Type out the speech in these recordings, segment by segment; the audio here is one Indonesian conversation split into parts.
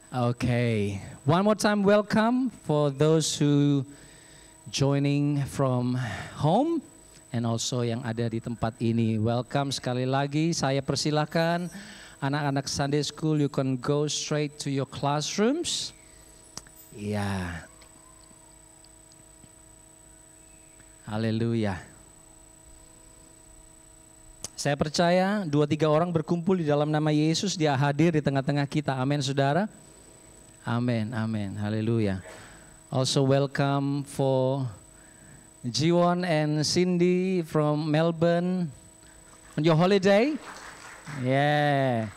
Okay, one more time welcome for those who joining from home and also yang ada di tempat ini. Welcome sekali lagi, saya persilakan anak-anak Sunday School, you can go straight to your classrooms. Ya, haleluya. Saya percaya 2-3 orang berkumpul di dalam nama Yesus, dia hadir di tengah-tengah kita. Amin saudara. Amin, amin, haleluya. Also welcome for Jiwon and Cindy from Melbourne on your holiday. Yeah.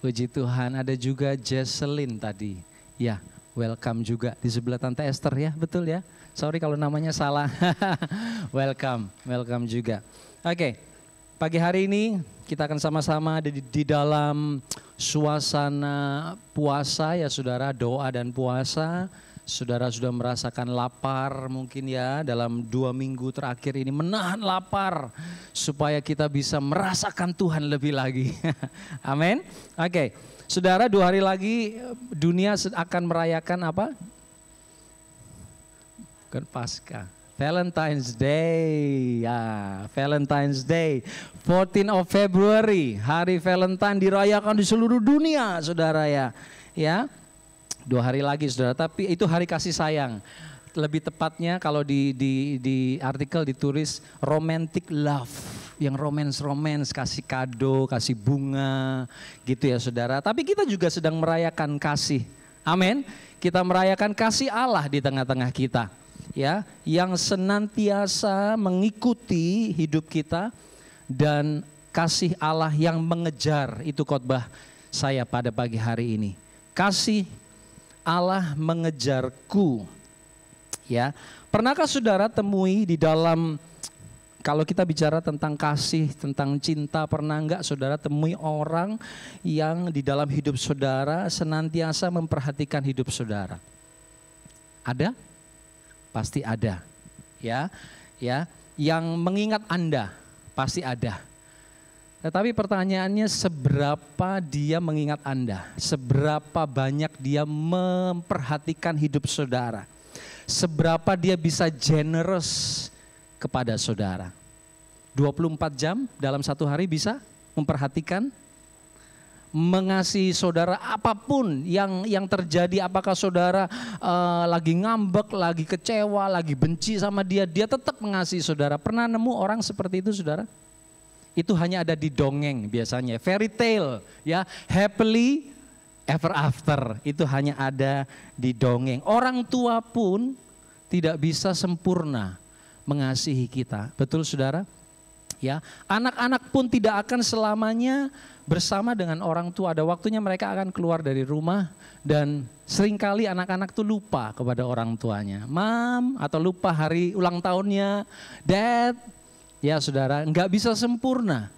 Puji Tuhan, ada juga Jesselyn tadi. Ya, welcome juga di sebelah Tante Esther ya, betul ya. Sorry kalau namanya salah. welcome juga. Oke. Pagi hari ini kita akan sama-sama di dalam suasana puasa ya saudara, doa dan puasa. Saudara sudah merasakan lapar mungkin ya dalam 2 minggu terakhir ini, menahan lapar supaya kita bisa merasakan Tuhan lebih lagi. Amin. Oke, saudara 2 hari lagi dunia akan merayakan apa? Bukan Paskah. Valentine's Day, ya, Valentine's Day, 14 of February, hari Valentine dirayakan di seluruh dunia, saudara ya. Ya, 2 hari lagi, saudara. Tapi itu hari kasih sayang. Lebih tepatnya kalau di artikel ditulis romantic love, yang romance, kasih kado, kasih bunga, gitu ya, saudara. Tapi kita juga sedang merayakan kasih. Amin. Kita merayakan kasih Allah di tengah-tengah kita. Ya, yang senantiasa mengikuti hidup kita dan kasih Allah yang mengejar, itu khotbah saya pada pagi hari ini. Kasih Allah mengejarku. Ya, pernahkah saudara temui di dalam, kalau kita bicara tentang kasih, tentang cinta, pernah enggak saudara temui orang yang di dalam hidup saudara senantiasa memperhatikan hidup saudara? Ada? Pasti ada, ya, yang mengingat Anda pasti ada. Tetapi pertanyaannya, seberapa dia mengingat Anda, seberapa banyak dia memperhatikan hidup saudara, seberapa dia bisa generous kepada saudara. 24 jam dalam satu hari bisa memperhatikan, mengasihi saudara apapun yang terjadi. Apakah saudara lagi ngambek, lagi kecewa, lagi benci sama dia tetap mengasihi saudara. Pernah nemu orang seperti itu saudara? Itu hanya ada di dongeng biasanya, fairy tale ya, happily ever after, itu hanya ada di dongeng. Orang tua pun tidak bisa sempurna mengasihi kita, betul saudara? Ya, anak-anak pun tidak akan selamanya bersama dengan orang tua. Ada waktunya mereka akan keluar dari rumah dan seringkali anak-anak tuh lupa kepada orang tuanya. Mom, atau lupa hari ulang tahunnya, Dad. Ya saudara, nggak bisa sempurna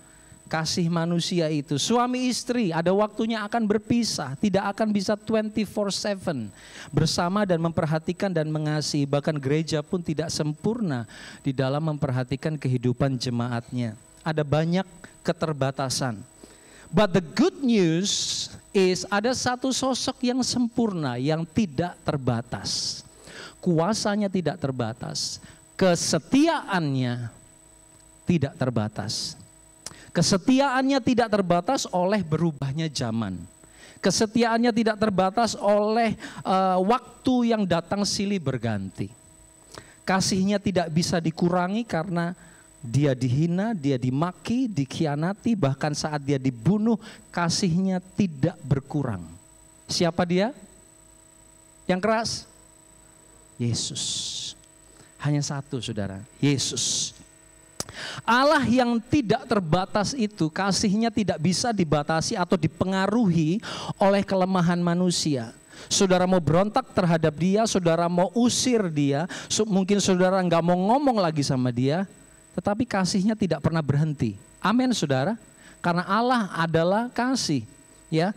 kasih manusia itu. Suami istri ada waktunya akan berpisah, tidak akan bisa 24/7 bersama dan memperhatikan dan mengasihi. Bahkan gereja pun tidak sempurna di dalam memperhatikan kehidupan jemaatnya. Ada banyak keterbatasan. But the good news is ada satu sosok yang sempurna, yang tidak terbatas. Kuasanya tidak terbatas, kesetiaannya tidak terbatas. Kesetiaannya tidak terbatas oleh berubahnya zaman. Kesetiaannya tidak terbatas oleh waktu yang datang silih berganti. Kasihnya tidak bisa dikurangi karena dia dihina, dia dimaki, dikhianati, bahkan saat dia dibunuh, kasihnya tidak berkurang. Siapa dia? Yang keras? Yesus. Hanya satu saudara, Yesus. Allah yang tidak terbatas itu, kasihnya tidak bisa dibatasi atau dipengaruhi oleh kelemahan manusia. Saudara mau berontak terhadap dia, saudara mau usir dia, mungkin saudara nggak mau ngomong lagi sama dia, tetapi kasihnya tidak pernah berhenti. Amin saudara, karena Allah adalah kasih. Ya,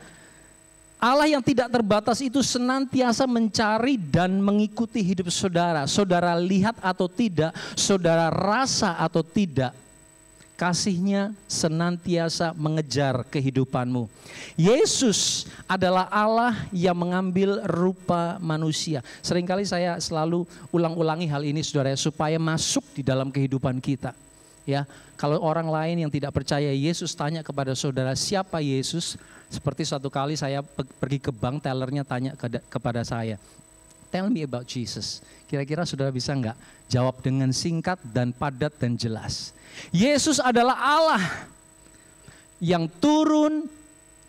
Allah yang tidak terbatas itu senantiasa mencari dan mengikuti hidup saudara. Saudara lihat atau tidak, saudara rasa atau tidak, Kasih-Nya senantiasa mengejar kehidupanmu. Yesus adalah Allah yang mengambil rupa manusia. Seringkali saya selalu ulang-ulangi hal ini saudara, supaya masuk di dalam kehidupan kita. Ya, kalau orang lain yang tidak percaya Yesus tanya kepada saudara, siapa Yesus? Seperti suatu kali saya pergi ke bank, tellernya tanya kepada saya, tell me about Jesus. Kira-kira saudara bisa enggak jawab dengan singkat dan padat dan jelas? Yesus adalah Allah yang turun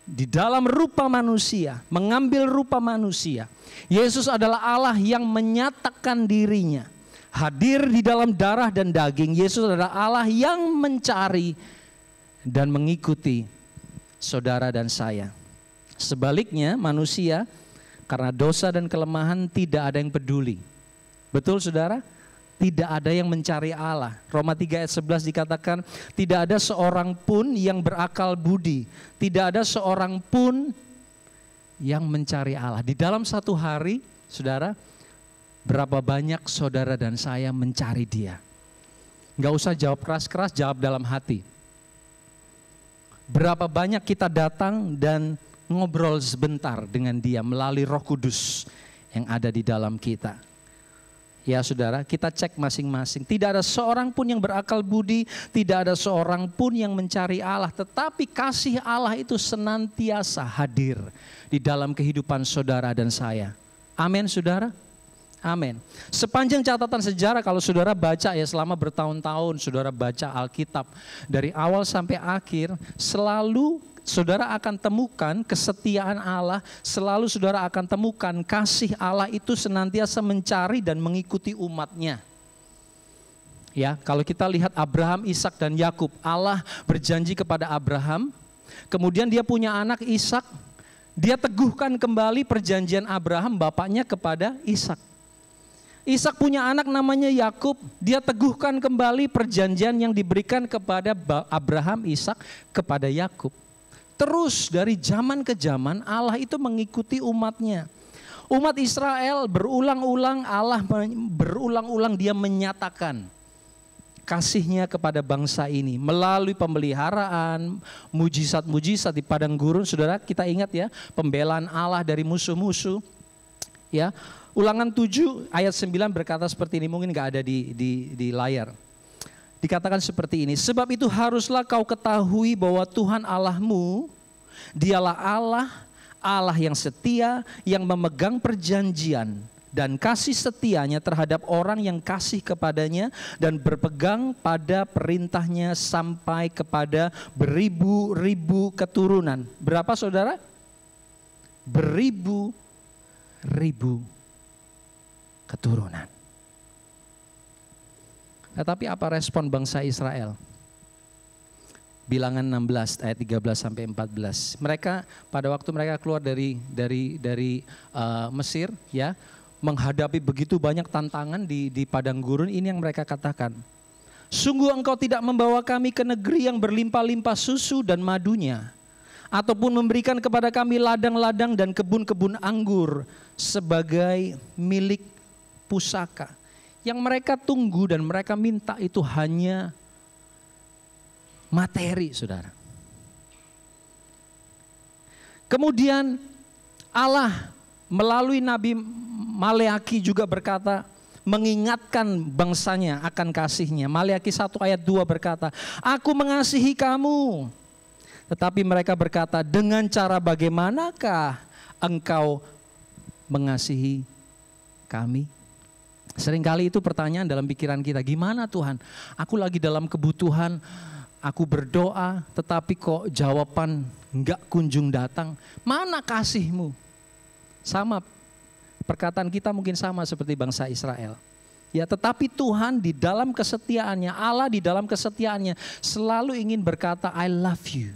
di dalam rupa manusia, mengambil rupa manusia. Yesus adalah Allah yang menyatakan dirinya, hadir di dalam darah dan daging. Yesus adalah Allah yang mencari dan mengikuti saudara dan saya. Sebaliknya manusia karena dosa dan kelemahan tidak ada yang peduli. Betul saudara? Tidak ada yang mencari Allah. Roma 3 ayat 11 dikatakan, tidak ada seorang pun yang berakal budi. Tidak ada seorang pun yang mencari Allah. Di dalam satu hari, saudara, berapa banyak saudara dan saya mencari Dia? Gak usah jawab keras-keras, jawab dalam hati. Berapa banyak kita datang dan ngobrol sebentar dengan Dia melalui Roh Kudus yang ada di dalam kita. Ya saudara, kita cek masing-masing. Tidak ada seorang pun yang berakal budi, tidak ada seorang pun yang mencari Allah. Tetapi kasih Allah itu senantiasa hadir di dalam kehidupan saudara dan saya. Amin saudara? Amin. Sepanjang catatan sejarah kalau saudara baca ya, selama bertahun-tahun saudara baca Alkitab. Dari awal sampai akhir selalu saudara akan temukan kesetiaan Allah, selalu saudara akan temukan kasih Allah itu senantiasa mencari dan mengikuti umatnya. Ya, kalau kita lihat Abraham, Ishak dan Yakub, Allah berjanji kepada Abraham, kemudian dia punya anak Ishak, dia teguhkan kembali perjanjian Abraham bapaknya kepada Ishak. Ishak punya anak namanya Yakub, dia teguhkan kembali perjanjian yang diberikan kepada Abraham, Ishak kepada Yakub. Terus dari zaman ke zaman Allah itu mengikuti umatnya. Umat Israel berulang-ulang Allah berulang-ulang dia menyatakan kasih-Nya kepada bangsa ini melalui pemeliharaan, mujizat-mujizat di padang gurun. Saudara, kita ingat ya, pembelaan Allah dari musuh-musuh. Ya, Ulangan 7 ayat 9 berkata seperti ini, mungkin gak ada di layar. Dikatakan seperti ini, sebab itu haruslah kau ketahui bahwa Tuhan Allahmu, Dialah Allah yang setia, yang memegang perjanjian dan kasih setianya terhadap orang yang kasih kepadanya dan berpegang pada perintahnya sampai kepada beribu-ribu keturunan. Berapa saudara? Beribu-ribu keturunan. Tetapi apa respon bangsa Israel? Bilangan 16 ayat 13 sampai 14. Mereka pada waktu mereka keluar dari Mesir ya, menghadapi begitu banyak tantangan di padang gurun, ini yang mereka katakan. Sungguh engkau tidak membawa kami ke negeri yang berlimpah-limpah susu dan madunya, ataupun memberikan kepada kami ladang-ladang dan kebun-kebun anggur sebagai milik pusaka. Yang mereka tunggu dan mereka minta itu hanya materi, saudara. Kemudian Allah melalui Nabi Maleaki juga berkata, mengingatkan bangsanya akan kasih-Nya. Maleaki 1 ayat 2 berkata, aku mengasihi kamu. Tetapi mereka berkata, dengan cara bagaimanakah engkau mengasihi kami? Seringkali itu pertanyaan dalam pikiran kita, gimana Tuhan? Aku lagi dalam kebutuhan, aku berdoa, tetapi kok jawaban enggak kunjung datang. Mana kasih-Mu? Sama, perkataan kita mungkin sama seperti bangsa Israel. Ya, tetapi Tuhan di dalam kesetiaannya, Allah di dalam kesetiaannya selalu ingin berkata, I love you,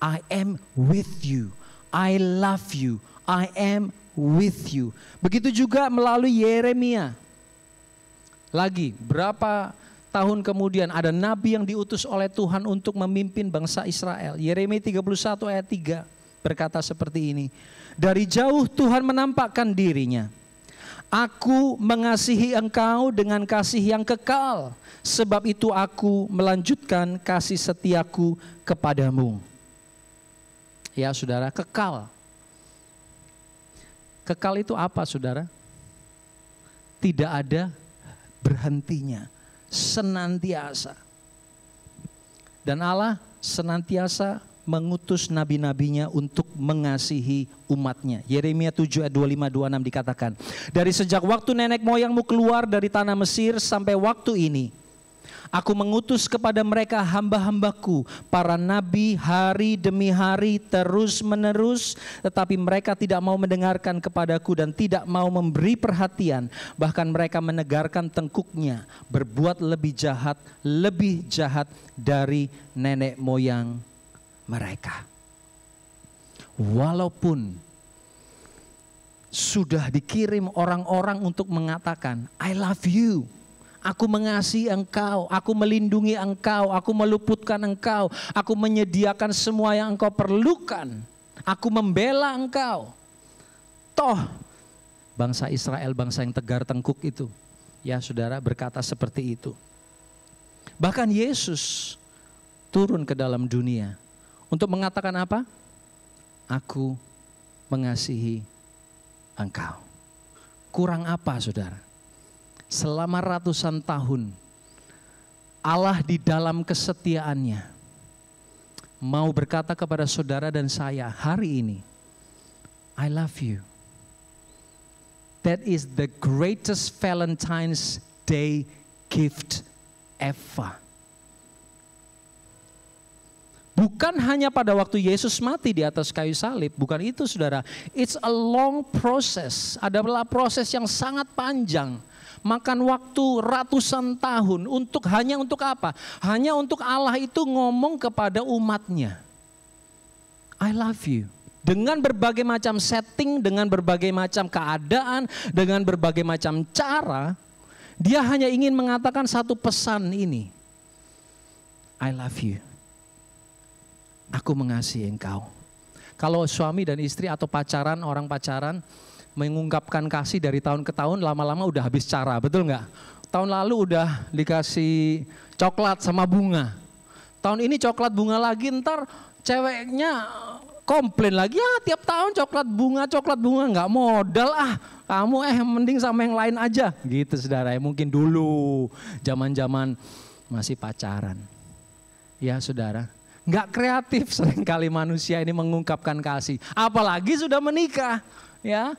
I am with you, I love you, I am with you. Begitu juga melalui Yeremia. Lagi berapa tahun kemudian ada nabi yang diutus oleh Tuhan untuk memimpin bangsa Israel. Yeremia 31 ayat 3 berkata seperti ini. Dari jauh Tuhan menampakkan dirinya. Aku mengasihi engkau dengan kasih yang kekal. Sebab itu aku melanjutkan kasih setiaku kepadamu. Ya saudara, kekal. Kekal itu apa saudara? Tidak ada berhentinya, senantiasa. Dan Allah senantiasa mengutus nabi-nabinya untuk mengasihi umatnya. Yeremia 7 ayat 25-26 dikatakan, dari sejak waktu nenek moyangmu keluar dari tanah Mesir sampai waktu ini, aku mengutus kepada mereka hamba-hambaku, para nabi hari demi hari terus menerus, tetapi mereka tidak mau mendengarkan kepadaku dan tidak mau memberi perhatian. Bahkan mereka menegarkan tengkuknya, berbuat lebih jahat dari nenek moyang mereka. Walaupun sudah dikirim orang-orang untuk mengatakan, I love you, aku mengasihi engkau, aku melindungi engkau, aku meluputkan engkau, aku menyediakan semua yang engkau perlukan, aku membela engkau. Toh bangsa Israel, bangsa yang tegar tengkuk itu, ya saudara, berkata seperti itu. Bahkan Yesus turun ke dalam dunia untuk mengatakan apa? Aku mengasihi engkau. Kurang apa saudara? Selama ratusan tahun Allah di dalam kesetiaannya mau berkata kepada saudara dan saya hari ini, I love you. That is the greatest Valentine's Day gift ever. Bukan hanya pada waktu Yesus mati di atas kayu salib, bukan itu saudara. It's a long process, adalah proses yang sangat panjang. Makan waktu ratusan tahun hanya untuk apa? Hanya untuk Allah itu ngomong kepada umatnya, I love you. Dengan berbagai macam setting, dengan berbagai macam keadaan, dengan berbagai macam cara, dia hanya ingin mengatakan satu pesan ini, I love you. Aku mengasihi engkau. Kalau suami dan istri atau pacaran, orang pacaran mengungkapkan kasih dari tahun ke tahun, lama-lama udah habis cara, betul nggak? Tahun lalu udah dikasih coklat sama bunga. Tahun ini coklat bunga lagi, ntar ceweknya komplain lagi, ya tiap tahun coklat bunga nggak modal kamu mending sama yang lain aja. Gitu saudara, mungkin dulu zaman-zaman masih pacaran. Ya saudara. Nggak kreatif seringkali manusia ini mengungkapkan kasih. Apalagi sudah menikah, ya.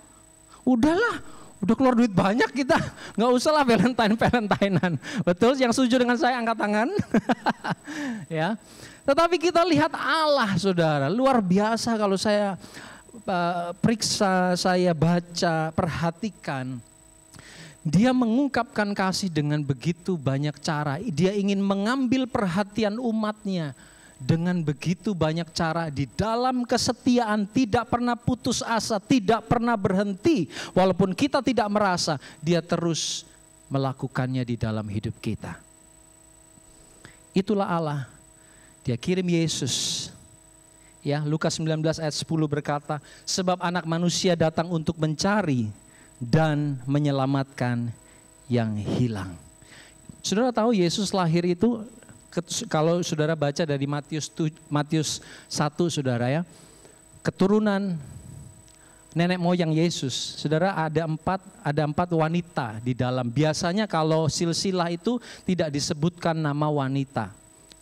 Udahlah, udah keluar duit banyak kita. Nggak usahlah Valentine-Valentinean. Betul, yang setuju dengan saya angkat tangan. Ya. Tetapi kita lihat Allah saudara, luar biasa kalau saya periksa, saya baca, perhatikan. Dia mengungkapkan kasih dengan begitu banyak cara. Dia ingin mengambil perhatian umatnya. Dengan begitu banyak cara, di dalam kesetiaan, tidak pernah putus asa, tidak pernah berhenti. Walaupun kita tidak merasa, dia terus melakukannya di dalam hidup kita. Itulah Allah. Dia kirim Yesus. Ya, Lukas 19 ayat 10 berkata, sebab anak manusia datang untuk mencari dan menyelamatkan yang hilang. Saudara tahu Yesus lahir itu, kalau saudara baca dari Matius 1 saudara ya, keturunan nenek moyang Yesus, saudara ada empat wanita di dalam. Biasanya kalau silsilah itu tidak disebutkan nama wanita.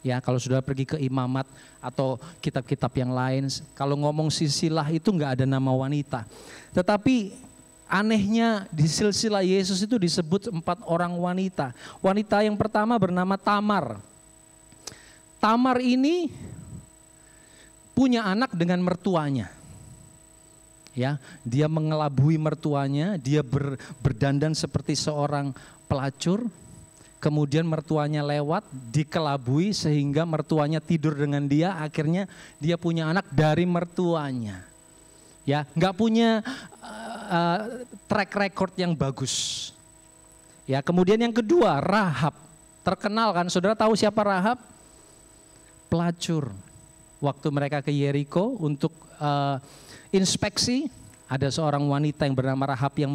Ya, kalau saudara pergi ke imamat atau kitab-kitab yang lain, kalau ngomong silsilah itu nggak ada nama wanita. Tetapi anehnya di silsilah Yesus itu disebut 4 orang wanita. Wanita yang pertama bernama Tamar. Tamar ini punya anak dengan mertuanya. Ya, dia mengelabui mertuanya, dia berdandan seperti seorang pelacur. Kemudian mertuanya lewat, dikelabui sehingga mertuanya tidur dengan dia, akhirnya dia punya anak dari mertuanya. Ya, nggak punya track record yang bagus. Ya, kemudian yang kedua Rahab, terkenal kan, saudara tahu siapa Rahab? Pelacur. Waktu mereka ke Yeriko untuk inspeksi, Ada seorang wanita yang bernama Rahab yang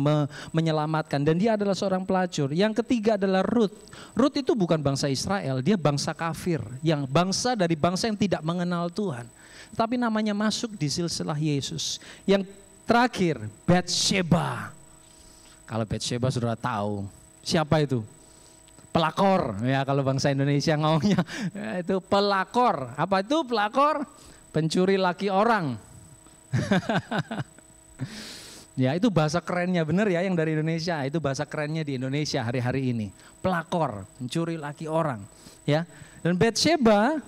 menyelamatkan dan dia adalah seorang pelacur. Yang ketiga adalah Rut. Rut itu bukan bangsa Israel, dia bangsa kafir, yang bangsa dari bangsa yang tidak mengenal Tuhan. Tapi namanya masuk di silsilah Yesus. Yang terakhir, Batsheba. Kalau Batsheba sudah tahu, siapa itu? Pelakor, ya kalau bangsa Indonesia ngomongnya itu pelakor. Apa itu pelakor? Pencuri laki orang. Ya itu bahasa kerennya, bener ya yang dari Indonesia, itu bahasa kerennya di Indonesia hari-hari ini. Pelakor, pencuri laki orang, ya. Dan Batsheba,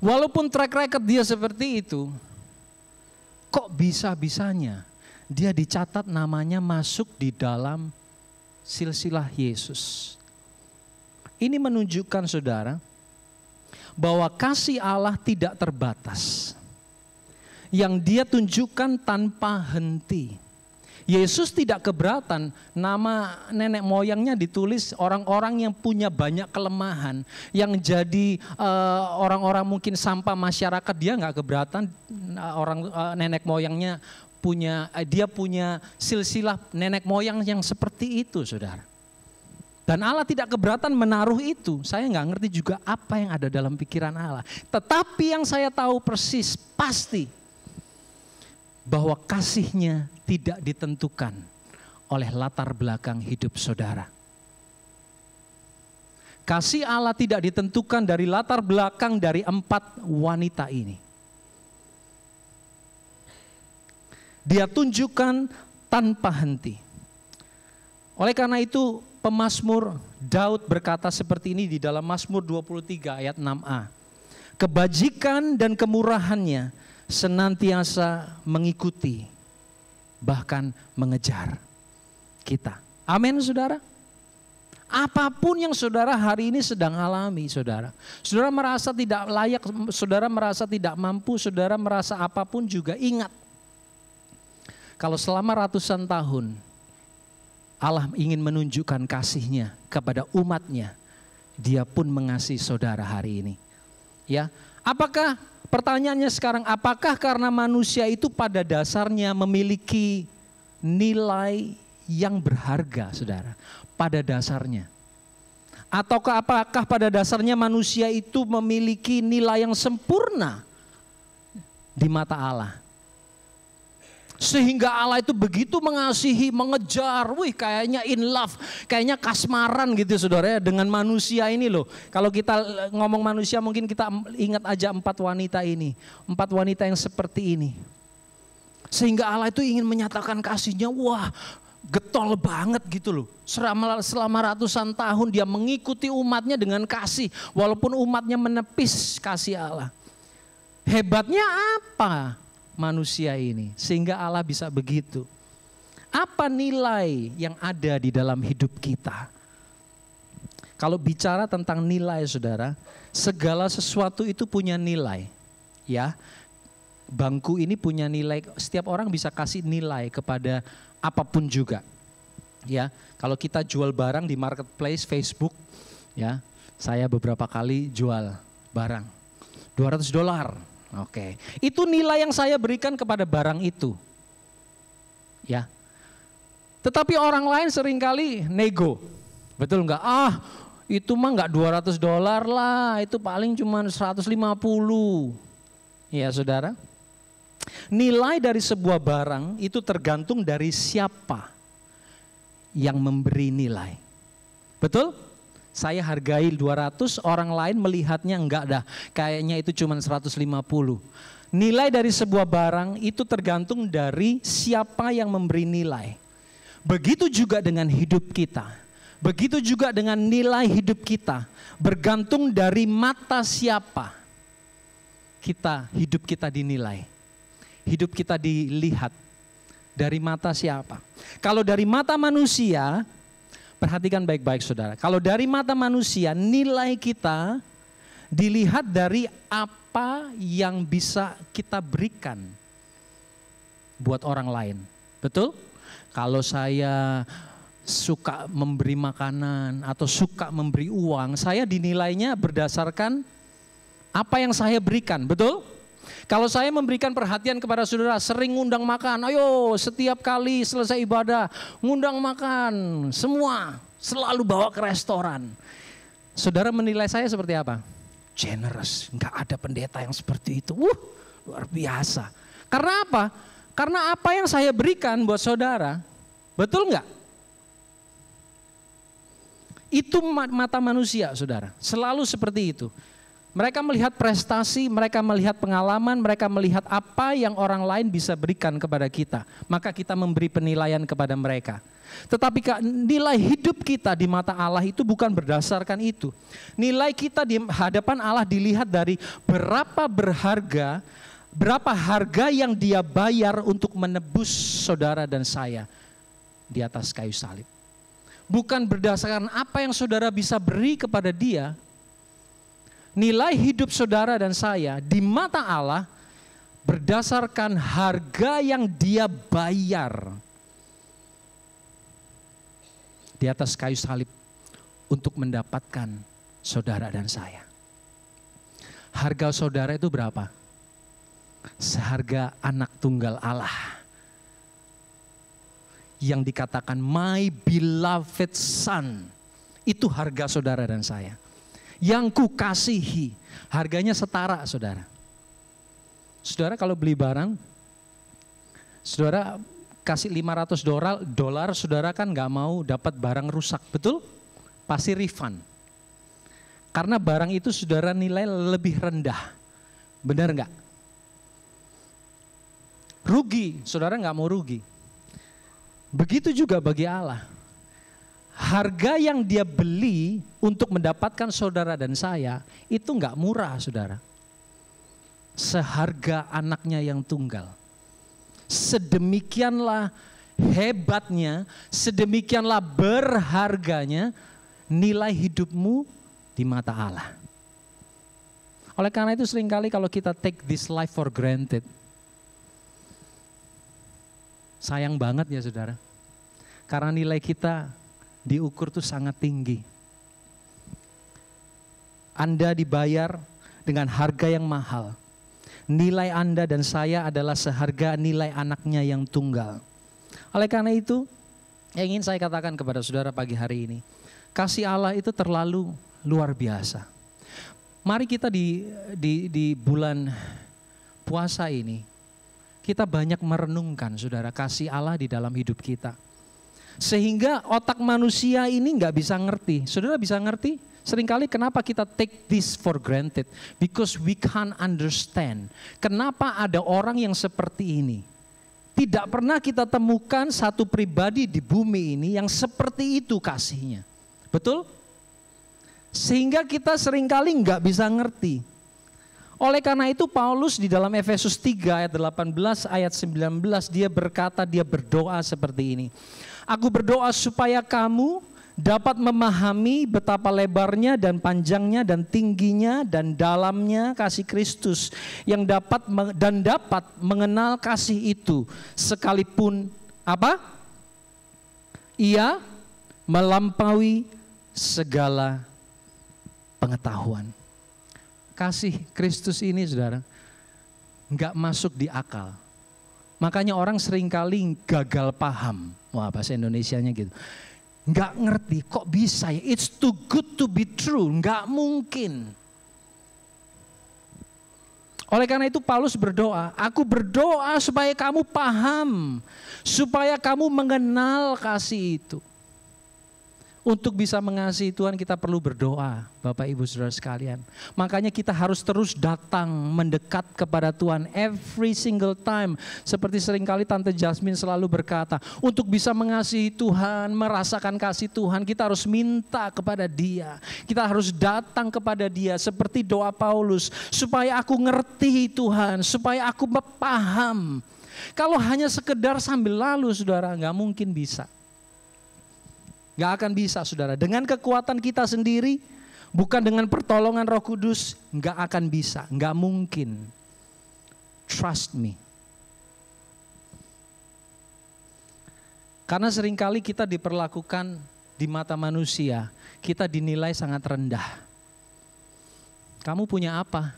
walaupun track record dia seperti itu, kok bisa-bisanya dia dicatat namanya masuk di dalam silsilah Yesus. Ini menunjukkan saudara, bahwa kasih Allah tidak terbatas. Yang dia tunjukkan tanpa henti. Yesus tidak keberatan nama nenek moyangnya ditulis orang-orang yang punya banyak kelemahan. Yang jadi orang-orang mungkin sampah masyarakat, dia nggak keberatan nenek moyangnya dia punya silsilah nenek moyang yang seperti itu, saudara. Dan Allah tidak keberatan menaruh itu. Saya nggak ngerti juga apa yang ada dalam pikiran Allah. Tetapi yang saya tahu persis, pasti, bahwa kasihnya tidak ditentukan oleh latar belakang hidup saudara. Kasih Allah tidak ditentukan dari latar belakang dari 4 wanita ini. Dia tunjukkan tanpa henti. Oleh karena itu pemazmur Daud berkata seperti ini di dalam Mazmur 23 ayat 6a. Kebajikan dan kemurahannya senantiasa mengikuti, bahkan mengejar kita. Amin, saudara. Apapun yang saudara hari ini sedang alami, saudara. Saudara merasa tidak layak, saudara merasa tidak mampu, saudara merasa apapun juga, ingat. Kalau selama ratusan tahun Allah ingin menunjukkan kasih-Nya kepada umat-Nya, Dia pun mengasihi saudara hari ini. Ya, apakah pertanyaannya sekarang, apakah karena manusia itu pada dasarnya memiliki nilai yang berharga, saudara? Pada dasarnya. Ataukah apakah pada dasarnya manusia itu memiliki nilai yang sempurna di mata Allah? Sehingga Allah itu begitu mengasihi, mengejar, kayaknya in love, kayaknya kasmaran gitu saudara ya dengan manusia ini loh. Kalau kita ngomong manusia mungkin kita ingat aja 4 wanita ini. 4 wanita yang seperti ini. Sehingga Allah itu ingin menyatakan kasihnya, getol banget gitu loh. Selama ratusan tahun dia mengikuti umatnya dengan kasih. Walaupun umatnya menepis kasih Allah. Hebatnya apa manusia ini sehingga Allah bisa begitu? Apa nilai yang ada di dalam hidup kita? Kalau bicara tentang nilai saudara, segala sesuatu itu punya nilai. Ya, bangku ini punya nilai, setiap orang bisa kasih nilai kepada apapun juga. Ya, kalau kita jual barang di marketplace Facebook, ya, saya beberapa kali jual barang $200. Oke, itu nilai yang saya berikan kepada barang itu. Ya. Tetapi orang lain seringkali nego. Betul enggak? Itu mah enggak $200 lah, itu paling cuma 150. Ya, saudara. Nilai dari sebuah barang itu tergantung dari siapa yang memberi nilai. Betul? Saya hargai 200, orang lain melihatnya enggak dah, kayaknya itu cuma 150. Nilai dari sebuah barang itu tergantung dari siapa yang memberi nilai. Begitu juga dengan hidup kita. Begitu juga dengan nilai hidup kita. Bergantung dari mata siapa hidup kita dinilai. Hidup kita dilihat dari mata siapa. Kalau dari mata manusia, perhatikan baik-baik saudara. Kalau dari mata manusia, nilai kita dilihat dari apa yang bisa kita berikan buat orang lain. Betul? Kalau saya suka memberi makanan atau suka memberi uang, saya dinilainya berdasarkan apa yang saya berikan. Betul? Kalau saya memberikan perhatian kepada saudara, sering ngundang makan, ayo setiap kali selesai ibadah, ngundang makan, semua selalu bawa ke restoran. Saudara menilai saya seperti apa? Generous, nggak ada pendeta yang seperti itu. Luar biasa. Karena apa? Karena apa yang saya berikan buat saudara, betul nggak? Itu mata manusia, saudara. Selalu seperti itu. Mereka melihat prestasi, mereka melihat pengalaman, mereka melihat apa yang orang lain bisa berikan kepada kita. Maka kita memberi penilaian kepada mereka. Tetapi nilai hidup kita di mata Allah itu bukan berdasarkan itu. Nilai kita di hadapan Allah dilihat dari berapa harga yang Dia bayar untuk menebus saudara dan saya di atas kayu salib. Bukan berdasarkan apa yang saudara bisa beri kepada Dia. Nilai hidup saudara dan saya di mata Allah berdasarkan harga yang Dia bayar di atas kayu salib untuk mendapatkan saudara dan saya. Harga saudara itu berapa? Seharga anak tunggal Allah yang dikatakan my beloved son. Itu harga saudara dan saya. Yang kukasihi, harganya setara, saudara. Saudara kalau beli barang, saudara kasih $500, saudara kan nggak mau dapat barang rusak, betul? Pasti refund. Karena barang itu saudara nilai lebih rendah, benar nggak? Rugi, saudara nggak mau rugi. Begitu juga bagi Allah. Harga yang Dia beli untuk mendapatkan saudara dan saya itu nggak murah, saudara. Seharga anaknya yang tunggal. Sedemikianlah hebatnya, sedemikianlah berharganya nilai hidupmu di mata Allah. Oleh karena itu seringkali kalau kita take this life for granted, sayang banget ya saudara. Karena nilai kita diukur tuh sangat tinggi. Anda dibayar dengan harga yang mahal. Nilai Anda dan saya adalah seharga nilai anaknya yang tunggal. Oleh karena itu, yang ingin saya katakan kepada saudara pagi hari ini, kasih Allah itu terlalu luar biasa. Mari kita di bulan puasa ini, kita banyak merenungkan saudara kasih Allah di dalam hidup kita. Sehingga otak manusia ini nggak bisa ngerti. Saudara bisa ngerti? Seringkali kenapa kita take this for granted? Because we can't understand. Kenapa ada orang yang seperti ini? Tidak pernah kita temukan satu pribadi di bumi ini yang seperti itu kasihnya. Betul? Sehingga kita seringkali nggak bisa ngerti. Oleh karena itu Paulus di dalam Efesus 3 ayat 18 ayat 19 dia berkata, dia berdoa seperti ini. Aku berdoa supaya kamu dapat memahami betapa lebarnya dan panjangnya dan tingginya dan dalamnya kasih Kristus yang dapat mengenal kasih itu sekalipun apa? Ia melampaui segala pengetahuan. Kasih Kristus ini saudara enggak masuk di akal. Makanya orang seringkali gagal paham. Wah bahasa Indonesianya gitu. Enggak ngerti kok bisa ya. It's too good to be true. Enggak mungkin. Oleh karena itu Paulus berdoa. Aku berdoa supaya kamu paham. Supaya kamu mengenal kasih itu. Untuk bisa mengasihi Tuhan kita perlu berdoa, Bapak Ibu Saudara sekalian. Makanya kita harus terus datang mendekat kepada Tuhan every single time. Seperti seringkali Tante Jasmine selalu berkata, untuk bisa mengasihi Tuhan, merasakan kasih Tuhan, kita harus minta kepada Dia. Kita harus datang kepada Dia seperti doa Paulus, supaya aku ngerti Tuhan, supaya aku paham. Kalau hanya sekedar sambil lalu saudara, nggak mungkin bisa. Gak akan bisa saudara, dengan kekuatan kita sendiri, bukan dengan pertolongan Roh Kudus, gak akan bisa, gak mungkin. Trust me. Karena seringkali kita diperlakukan di mata manusia, kita dinilai sangat rendah. Kamu punya apa?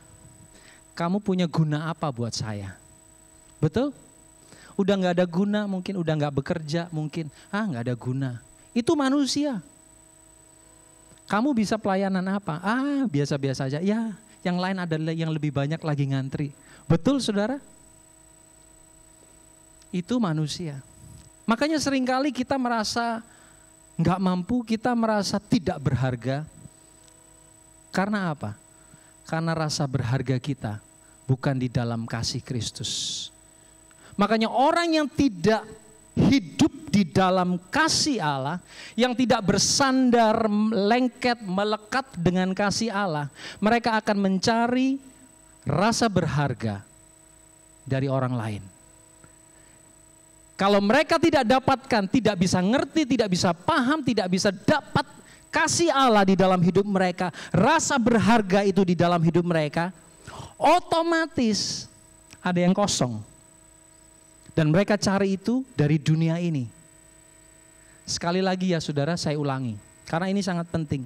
kamu punya guna apa buat saya? Betul? Udah gak ada guna mungkin, udah gak bekerja mungkin. Gak ada guna. Itu manusia. Kamu bisa pelayanan apa? Biasa-biasa aja. Ya, yang lain adalah yang lebih banyak lagi ngantri. Betul saudara? Itu manusia. Makanya seringkali kita merasa gak mampu, kita merasa tidak berharga. Karena apa? Karena rasa berharga kita bukan di dalam kasih Kristus. Makanya orang yang tidak hidup di dalam kasih Allah, yang tidak bersandar, lengket, melekat dengan kasih Allah, mereka akan mencari rasa berharga dari orang lain. Kalau mereka tidak dapatkan, tidak bisa ngerti, tidak bisa paham, tidak bisa dapat kasih Allah di dalam hidup mereka, rasa berharga itu di dalam hidup mereka, otomatis ada yang kosong. Dan mereka cari itu dari dunia ini. Sekali lagi ya saudara, saya ulangi, karena ini sangat penting.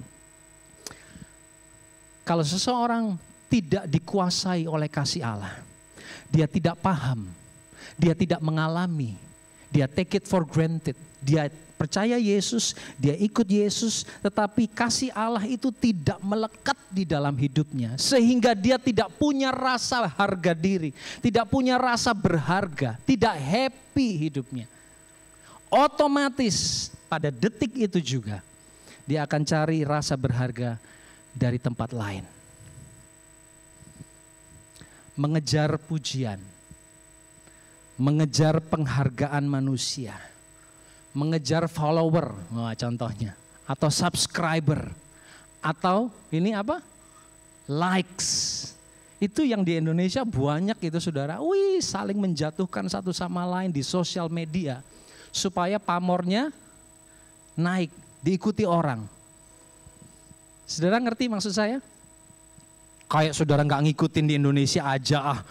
Kalau seseorang tidak dikuasai oleh kasih Allah, dia tidak paham, dia tidak mengalami, dia take it for granted, dia percaya Yesus, dia ikut Yesus, tetapi kasih Allah itu tidak melekat di dalam hidupnya. Sehingga dia tidak punya rasa harga diri, tidak punya rasa berharga, tidak happy hidupnya. Otomatis pada detik itu juga, dia akan cari rasa berharga dari tempat lain. Mengejar pujian, mengejar penghargaan manusia, mengejar follower, contohnya, atau subscriber, atau ini apa? Likes. Itu yang di Indonesia banyak itu saudara. Saling menjatuhkan satu sama lain di sosial media supaya pamornya naik, diikuti orang. Saudara ngerti maksud saya? Kayak saudara nggak ngikutin di Indonesia aja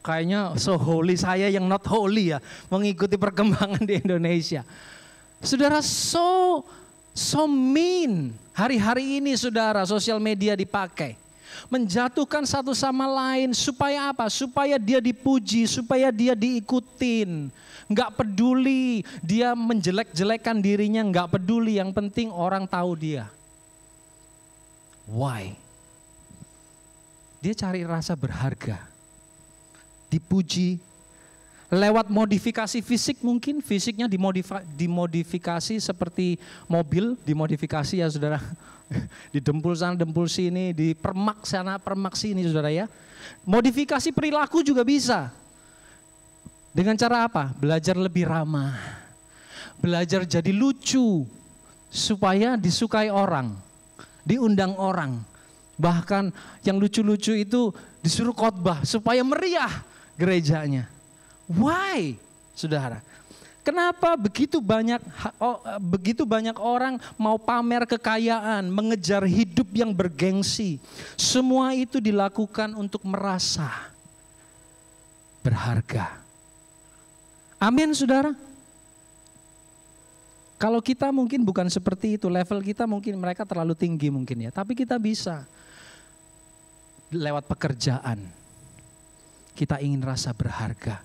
Kayaknya so holy, saya yang not holy ya, mengikuti perkembangan di Indonesia. Saudara, so mean. Hari-hari ini saudara, sosial media dipakai. Menjatuhkan satu sama lain, supaya apa? Supaya dia dipuji, supaya dia diikutin. Nggak peduli, dia menjelek-jelekan dirinya, nggak peduli. Yang penting orang tahu dia. Why? Dia cari rasa berharga. Dipuji lewat modifikasi fisik, mungkin fisiknya dimodifikasi seperti mobil, dimodifikasi ya saudara, didempul sana dempul sini, dipermak sana permak sini saudara ya. Modifikasi perilaku juga bisa. Dengan cara apa? Belajar lebih ramah, belajar jadi lucu supaya disukai orang, diundang orang. Bahkan yang lucu-lucu itu disuruh khotbah supaya meriah gerejanya. Why, saudara? Kenapa begitu banyak orang mau pamer kekayaan, mengejar hidup yang bergengsi? Semua itu dilakukan untuk merasa berharga. Amin, saudara. Kalau kita mungkin bukan seperti itu, level kita mungkin mereka terlalu tinggi mungkin ya, tapi kita bisa lewat pekerjaan. Kita ingin rasa berharga,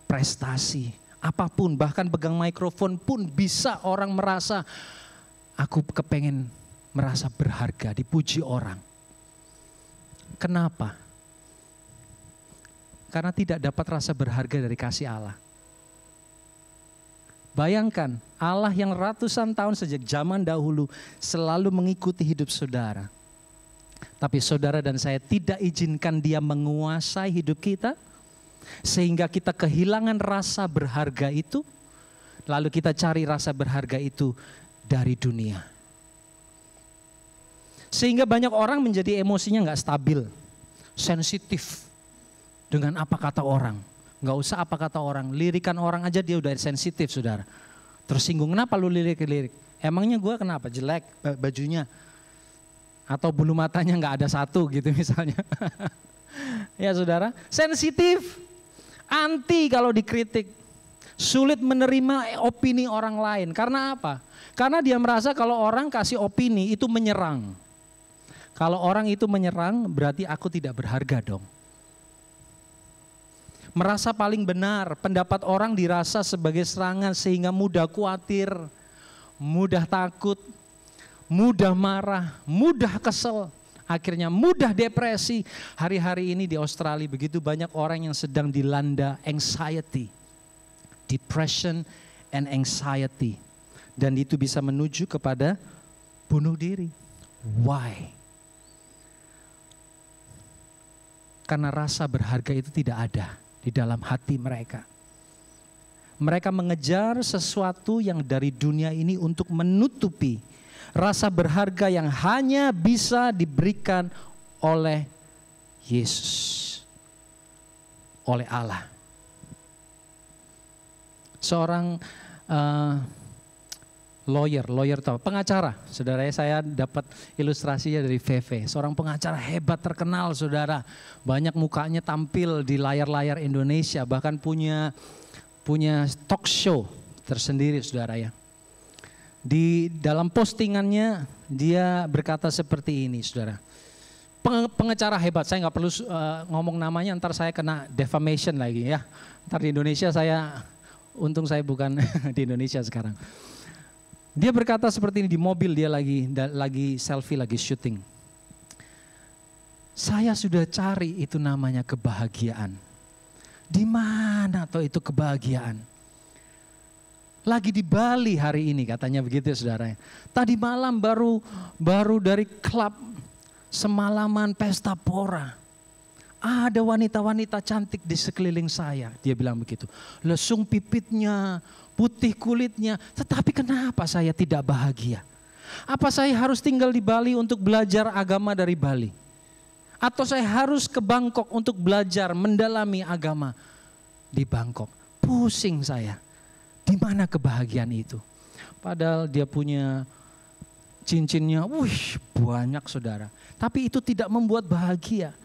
prestasi, apapun, bahkan pegang mikrofon pun bisa orang merasa, aku kepengen merasa berharga, dipuji orang. Kenapa? Karena tidak dapat rasa berharga dari kasih Allah. Bayangkan, Allah yang ratusan tahun sejak zaman dahulu selalu mengikuti hidup saudara. Tapi saudara dan saya tidak izinkan dia menguasai hidup kita, sehingga kita kehilangan rasa berharga itu, lalu kita cari rasa berharga itu dari dunia. Sehingga banyak orang menjadi emosinya gak stabil, sensitif dengan apa kata orang. Gak usah apa kata orang, lirikan orang aja dia udah sensitif saudara. Tersinggung, kenapa lu lirik-lirik? Emangnya gue kenapa? Jelek bajunya. Atau bulu matanya gak ada satu gitu misalnya. Ya saudara, sensitif, anti kalau dikritik. Sulit menerima opini orang lain. Karena apa? Karena dia merasa kalau orang kasih opini itu menyerang. Kalau orang itu menyerang, berarti aku tidak berharga dong. Merasa paling benar, pendapat orang dirasa sebagai serangan sehingga mudah khawatir, mudah takut, mudah marah, mudah kesel, akhirnya mudah depresi. Hari-hari ini di Australia begitu banyak orang yang sedang dilanda anxiety, depression and anxiety. Dan itu bisa menuju kepada bunuh diri. Why? Karena rasa berharga itu tidak ada di dalam hati mereka. Mereka mengejar sesuatu yang dari dunia ini untuk menutupi rasa berharga yang hanya bisa diberikan oleh Yesus, oleh Allah. Seorang lawyer tahu, pengacara. Saudara, saya dapat ilustrasinya dari VV. Seorang pengacara hebat terkenal, saudara. Banyak mukanya tampil di layar-layar Indonesia, bahkan punya talk show tersendiri, saudara ya. Di dalam postingannya dia berkata seperti ini, saudara. Pengacara hebat, saya nggak perlu ngomong namanya, ntar saya kena defamation lagi ya. Ntar di Indonesia untung saya bukan di Indonesia sekarang. Dia berkata seperti ini di mobil, dia lagi selfie, lagi syuting. Saya sudah cari itu namanya kebahagiaan. Di mana toh itu kebahagiaan? Lagi di Bali hari ini katanya begitu ya, saudara. Tadi malam baru dari klub semalaman pesta pora. Ada wanita-wanita cantik di sekeliling saya, dia bilang begitu. Lesung pipitnya, putih kulitnya, tetapi kenapa saya tidak bahagia? Apa saya harus tinggal di Bali untuk belajar agama dari Bali? Atau saya harus ke Bangkok untuk belajar mendalami agama di Bangkok? Pusing saya. Di mana kebahagiaan itu? Padahal dia punya cincinnya, banyak, saudara. Tapi itu tidak membuat bahagia.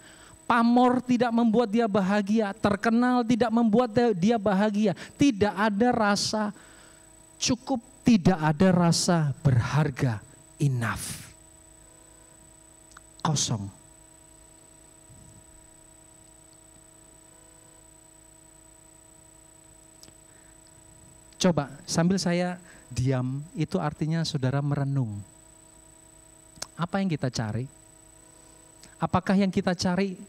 Pamor tidak membuat dia bahagia, terkenal tidak membuat dia bahagia. Tidak ada rasa cukup, tidak ada rasa berharga, enough. Kosong. Coba sambil saya diam, itu artinya saudara merenung. Apa yang kita cari? Apakah yang kita cari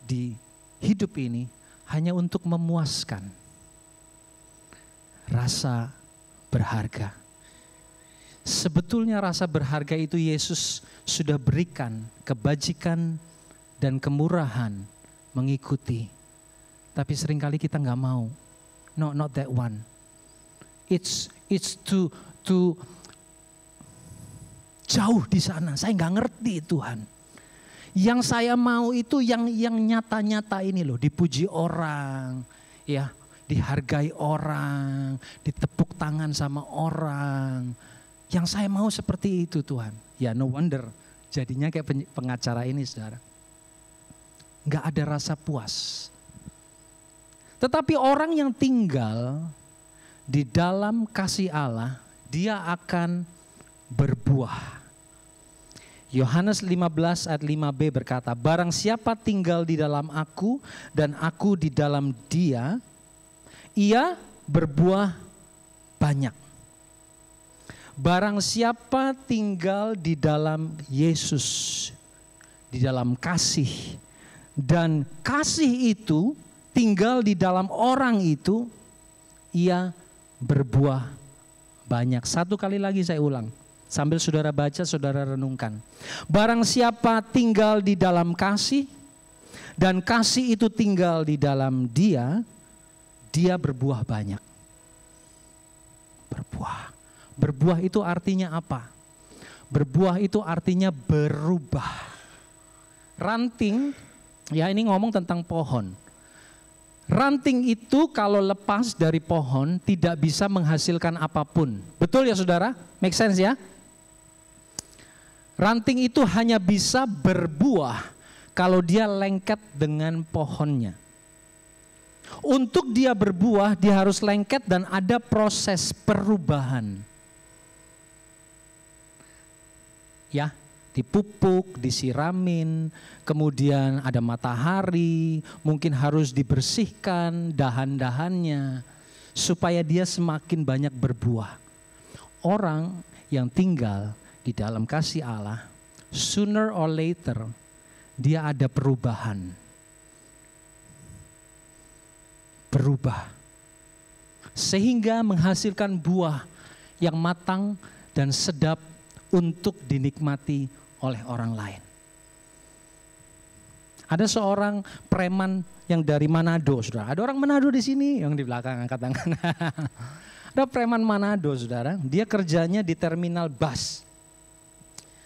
di hidup ini hanya untuk memuaskan rasa berharga? Sebetulnya rasa berharga itu Yesus sudah berikan, kebajikan dan kemurahan mengikuti. Tapi seringkali kita nggak mau. No, not that one. It's too jauh di sana. Saya nggak ngerti Tuhan. Yang saya mau itu yang nyata-nyata ini loh, dipuji orang, ya, dihargai orang, ditepuk tangan sama orang. Yang saya mau seperti itu Tuhan. Ya no wonder jadinya kayak pengacara ini, saudara. Nggak ada rasa puas. Tetapi orang yang tinggal di dalam kasih Allah, dia akan berbuah. Yohanes 15 ayat 5b berkata, barang siapa tinggal di dalam aku dan aku di dalam dia, ia berbuah banyak. Barang siapa tinggal di dalam Yesus, di dalam kasih, dan kasih itu tinggal di dalam orang itu, ia berbuah banyak. Satu kali lagi saya ulang. Sambil saudara baca, saudara renungkan. Barang siapa tinggal di dalam kasih, dan kasih itu tinggal di dalam dia, dia berbuah banyak. Berbuah. Berbuah itu artinya apa? Berbuah itu artinya berubah. Ranting, ya ini ngomong tentang pohon. Ranting itu kalau lepas dari pohon tidak bisa menghasilkan apapun. Betul ya saudara? Make sense ya? Ranting itu hanya bisa berbuah kalau dia lengket dengan pohonnya. Untuk dia berbuah, dia harus lengket dan ada proses perubahan. Ya, dipupuk, disiramin, kemudian ada matahari, mungkin harus dibersihkan dahan-dahannya supaya dia semakin banyak berbuah. Orang yang tinggal di dalam kasih Allah, sooner or later dia ada perubahan. Berubah. Sehingga menghasilkan buah yang matang dan sedap untuk dinikmati oleh orang lain. Ada seorang preman yang dari Manado, saudara. Ada orang Manado di sini yang di belakang angkat tangan. Ada preman Manado, saudara. Dia kerjanya di terminal bus.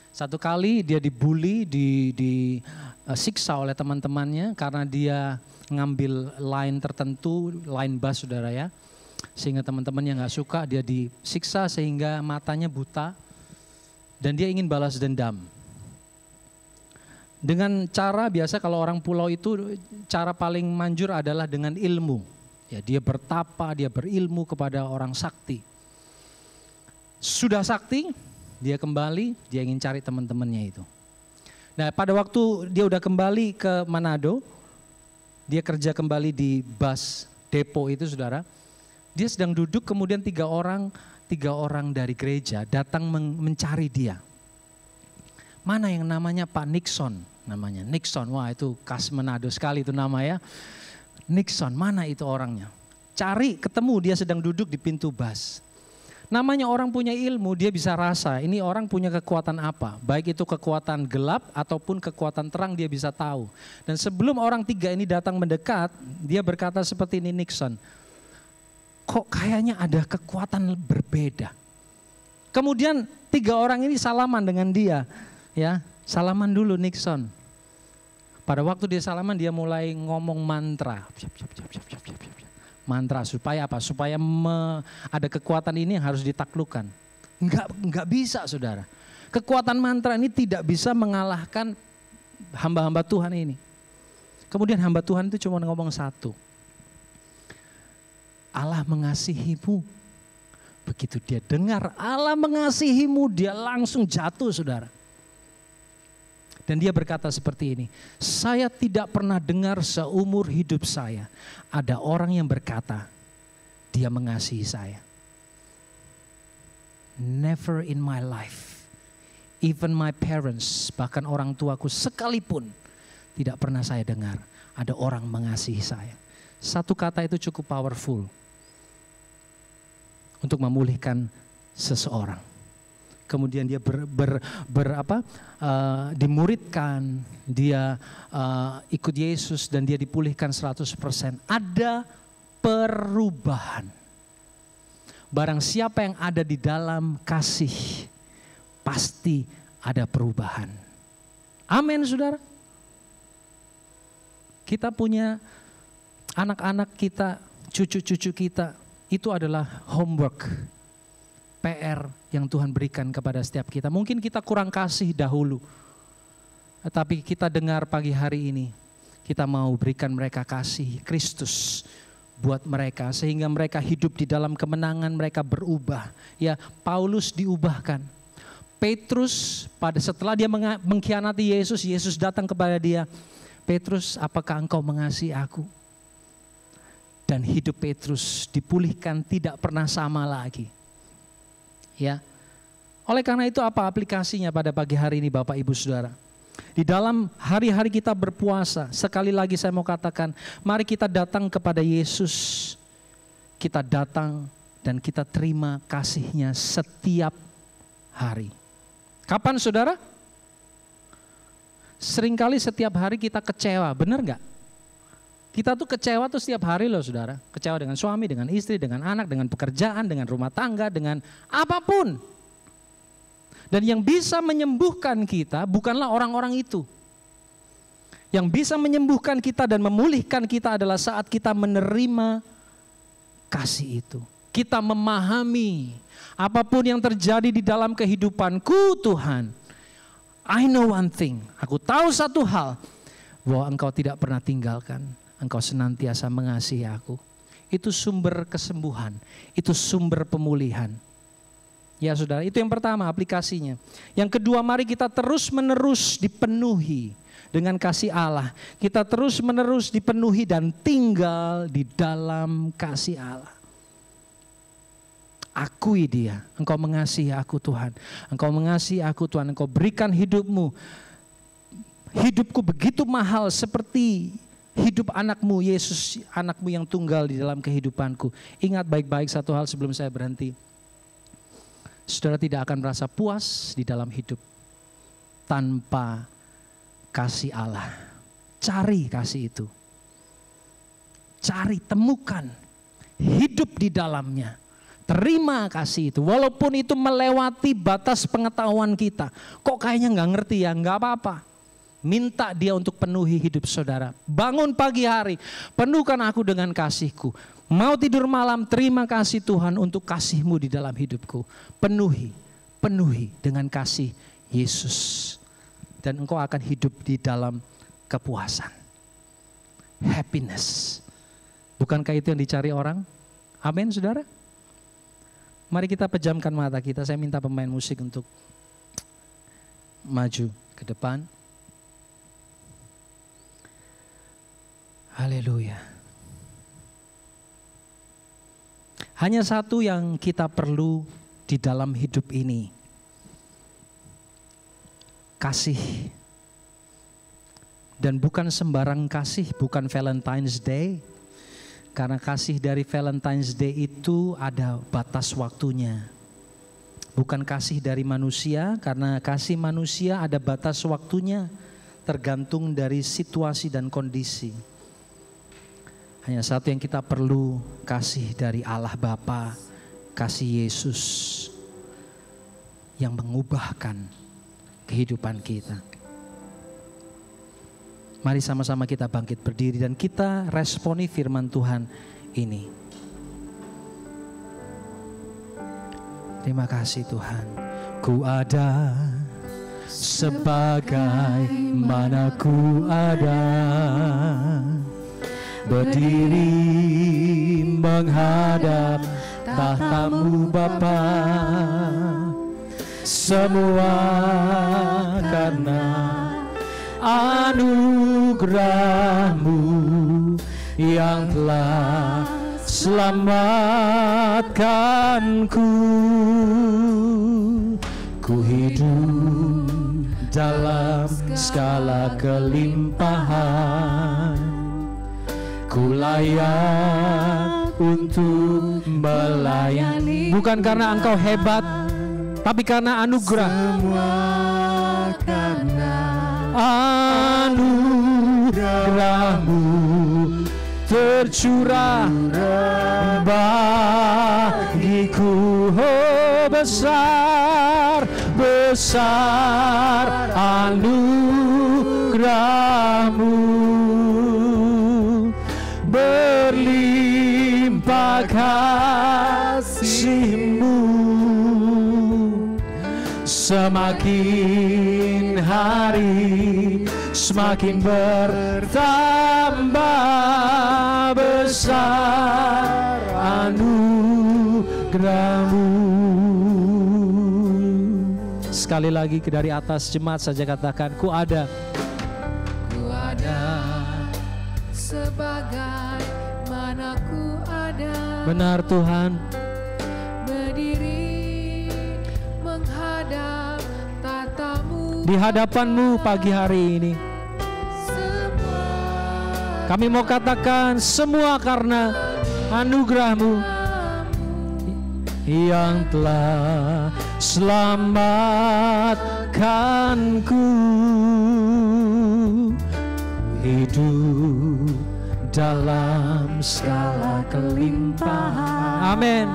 Satu kali dia dibully, disiksa oleh teman-temannya karena dia ngambil line tertentu, line bus, saudara ya. Sehingga teman-temannya nggak suka, dia disiksa sehingga matanya buta dan dia ingin balas dendam. Dengan cara biasa kalau orang pulau itu cara paling manjur adalah dengan ilmu. Ya, dia bertapa, dia berilmu kepada orang sakti. Sudah sakti, dia kembali, dia ingin cari teman-temannya itu. Nah, pada waktu dia udah kembali ke Manado, dia kerja kembali di bus depo itu, saudara. Dia sedang duduk, kemudian tiga orang dari gereja datang mencari dia. Mana yang namanya Pak Nixon, namanya Nixon. Wah, itu khas Manado sekali itu nama ya. Nixon, mana itu orangnya? Cari, ketemu, dia sedang duduk di pintu bus. Namanya orang punya ilmu, dia bisa rasa ini orang punya kekuatan apa. Baik itu kekuatan gelap ataupun kekuatan terang, dia bisa tahu. Dan sebelum orang tiga ini datang mendekat, dia berkata seperti ini, Nixon, kok kayaknya ada kekuatan berbeda. Kemudian tiga orang ini salaman dengan dia. Ya, salaman dulu Nixon. Pada waktu dia salaman, dia mulai ngomong mantra. Mantra supaya apa? Supaya ada kekuatan ini yang harus ditaklukkan. Enggak bisa, saudara. Kekuatan mantra ini tidak bisa mengalahkan hamba-hamba Tuhan ini. Kemudian hamba Tuhan itu cuma ngomong satu. Allah mengasihimu. Begitu dia dengar Allah mengasihimu, dia langsung jatuh, saudara. Dan dia berkata seperti ini, saya tidak pernah dengar seumur hidup saya ada orang yang berkata dia mengasihi saya. Never in my life, even my parents, bahkan orang tuaku sekalipun tidak pernah saya dengar ada orang mengasihi saya. Satu kata itu cukup powerful untuk memulihkan seseorang. Kemudian dia dimuridkan, dia ikut Yesus dan dia dipulihkan 100%. Ada perubahan. Barang siapa yang ada di dalam kasih, pasti ada perubahan. Amin, saudara. Kita punya anak-anak kita, cucu-cucu kita, itu adalah homework, PR yang Tuhan berikan kepada setiap kita. Mungkin kita kurang kasih dahulu, tetapi kita dengar pagi hari ini, kita mau berikan mereka kasih Kristus buat mereka, sehingga mereka hidup di dalam kemenangan, mereka berubah. Ya, Paulus diubahkan. Petrus setelah dia mengkhianati Yesus, Yesus datang kepada dia, Petrus, apakah engkau mengasihi aku? Dan hidup Petrus dipulihkan, tidak pernah sama lagi. Ya, oleh karena itu apa aplikasinya pada pagi hari ini Bapak Ibu Saudara? Di dalam hari-hari kita berpuasa, sekali lagi saya mau katakan, mari kita datang kepada Yesus. Kita datang dan kita terima kasih-Nya setiap hari. Kapan, saudara? Seringkali setiap hari kita kecewa, benar nggak? Kita tuh kecewa tuh setiap hari loh, saudara. Kecewa dengan suami, dengan istri, dengan anak, dengan pekerjaan, dengan rumah tangga, dengan apapun. Dan yang bisa menyembuhkan kita bukanlah orang-orang itu. Yang bisa menyembuhkan kita dan memulihkan kita adalah saat kita menerima kasih itu. Kita memahami apapun yang terjadi di dalam kehidupanku, Tuhan, I know one thing. Aku tahu satu hal, bahwa Engkau tidak pernah tinggalkan. Engkau senantiasa mengasihi aku. Itu sumber kesembuhan, itu sumber pemulihan. Ya saudara, itu yang pertama aplikasinya. Yang kedua, mari kita terus-menerus dipenuhi dengan kasih Allah. Kita terus-menerus dipenuhi dan tinggal di dalam kasih Allah. Akui dia, engkau mengasihi aku Tuhan. Engkau mengasihi aku Tuhan, engkau berikan hidupmu. Hidupku begitu mahal seperti hidup anakmu, Yesus, anakmu yang tunggal di dalam kehidupanku. Ingat baik-baik satu hal sebelum saya berhenti. Saudara tidak akan merasa puas di dalam hidup tanpa kasih Allah. Cari kasih itu. Cari, temukan. Hidup di dalamnya. Terima kasih itu. Walaupun itu melewati batas pengetahuan kita. Kok kayaknya gak ngerti ya? Gak apa-apa. Minta dia untuk penuhi hidup saudara. Bangun pagi hari. Penuhkan aku dengan kasih-Ku. Mau tidur malam, terima kasih Tuhan untuk kasih-Mu di dalam hidupku. Penuhi dengan kasih Yesus. Dan engkau akan hidup di dalam kepuasan. Happiness. Bukankah itu yang dicari orang? Amin saudara. Mari kita pejamkan mata kita. Saya minta pemain musik untuk maju ke depan. Haleluya. Hanya satu yang kita perlu di dalam hidup ini. Kasih. Dan bukan sembarang kasih, bukan Valentine's Day. Karena kasih dari Valentine's Day itu ada batas waktunya. Bukan kasih dari manusia, karena kasih manusia ada batas waktunya. Tergantung dari situasi dan kondisi. Hanya satu yang kita perlu, kasih dari Allah Bapa, kasih Yesus yang mengubahkan kehidupan kita. Mari sama-sama kita bangkit berdiri dan kita responi firman Tuhan ini. Terima kasih Tuhan. Ku ada sebagaimana ku ada, berdiri menghadap tahta-Mu Bapa. Semua karena anugerah-Mu yang telah selamatkanku. Ku hidup dalam segala kelimpahan, ku layak untuk melayani. Bukan karena engkau hebat, tapi karena anugerah. Semua karena anugerah-Mu tercurah bagiku. Oh, besar, besar anugerah-Mu, berlimpah kasih-Mu. Semakin hari semakin bertambah besar anugerah-Mu. Sekali lagi dari atas jemaat saja katakan, ku ada. Ku ada sebagaimana ku ada. Benar Tuhan. Berdiri menghadap tahta-Mu di hadapan-Mu pagi hari ini. Kami mau katakan semua karena anugerah-Mu yang telah selamatkanku. Hidup dalam segala kelimpahan. Amin.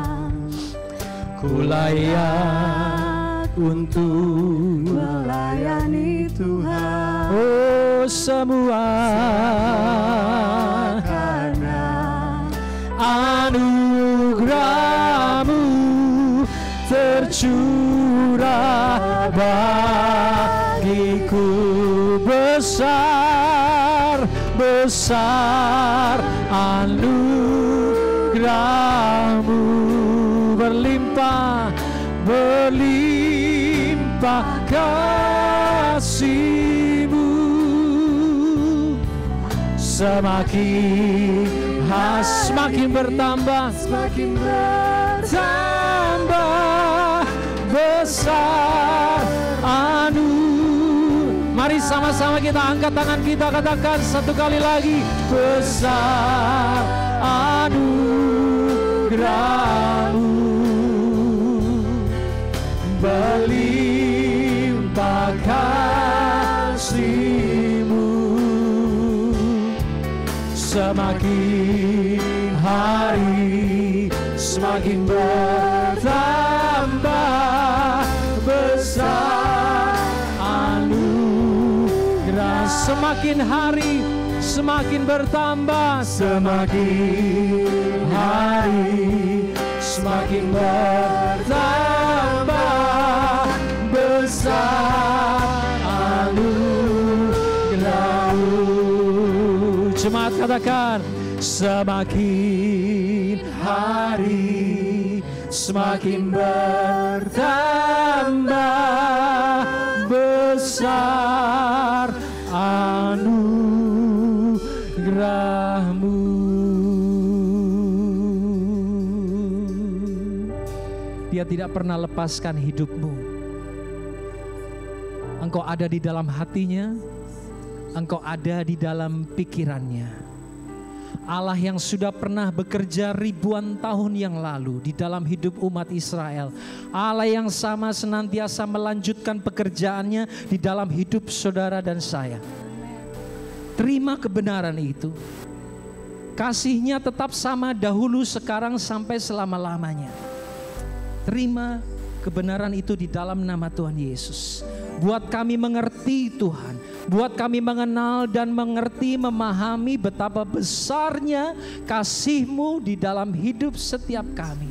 Ku layak untuk melayani Tuhan. Oh, semua karena anugerah-Mu tercurah bagiku. Besar, besar anugerah-Mu, berlimpah, berlimpah kasih-Mu, semakin bertambah, besar Mari sama-sama kita angkat tangan kita, katakan satu kali lagi, besar anugerah-Mu, berlimpah kasih-Mu, semakin hari semakin bertambah besar anugerah, semakin hari semakin bertambah, semakin hari semakin bertambah besar anugerah-Mu. Jemaat katakan, semakin hari semakin bertambah besar anugerah-Mu. Dia tidak pernah lepaskan hidupmu. Engkau ada di dalam hatinya, engkau ada di dalam pikirannya. Allah yang sudah pernah bekerja ribuan tahun yang lalu di dalam hidup umat Israel, Allah yang sama senantiasa melanjutkan pekerjaannya di dalam hidup saudara dan saya. Terima kebenaran itu. Kasih-Nya tetap sama dahulu, sekarang, sampai selama-lamanya. Terima kebenaran itu di dalam nama Tuhan Yesus. Buat kami mengerti Tuhan, buat kami mengenal dan mengerti, memahami betapa besarnya kasih-Mu di dalam hidup setiap kami.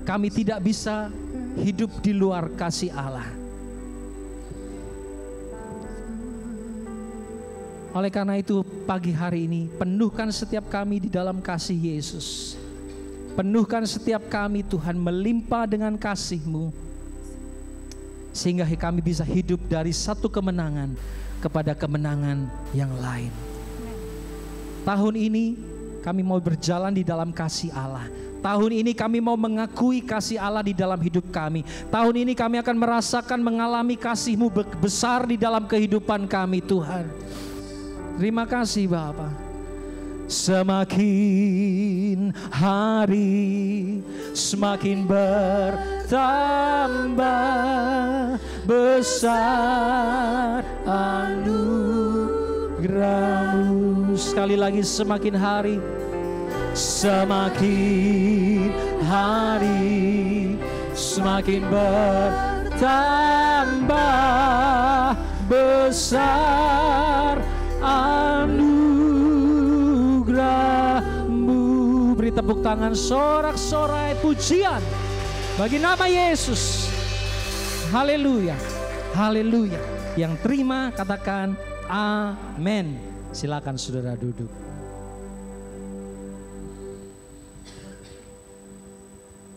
Kami tidak bisa hidup di luar kasih Allah. Oleh karena itu pagi hari ini penuhkan setiap kami di dalam kasih Yesus. Penuhkan setiap kami Tuhan melimpah dengan kasih-Mu, sehingga kami bisa hidup dari satu kemenangan kepada kemenangan yang lain. Tahun ini kami mau berjalan di dalam kasih Allah. Tahun ini kami mau mengakui kasih Allah di dalam hidup kami. Tahun ini kami akan merasakan, mengalami kasih-Mu besar di dalam kehidupan kami Tuhan. Terima kasih Bapa. Semakin hari semakin bertambah besar anugerah-Mu. Sekali lagi, semakin hari semakin bertambah besar anugerah-Mu. Beri tepuk tangan, sorak-sorai pujian bagi nama Yesus. Haleluya, haleluya. Yang terima katakan amin. Silakan saudara duduk.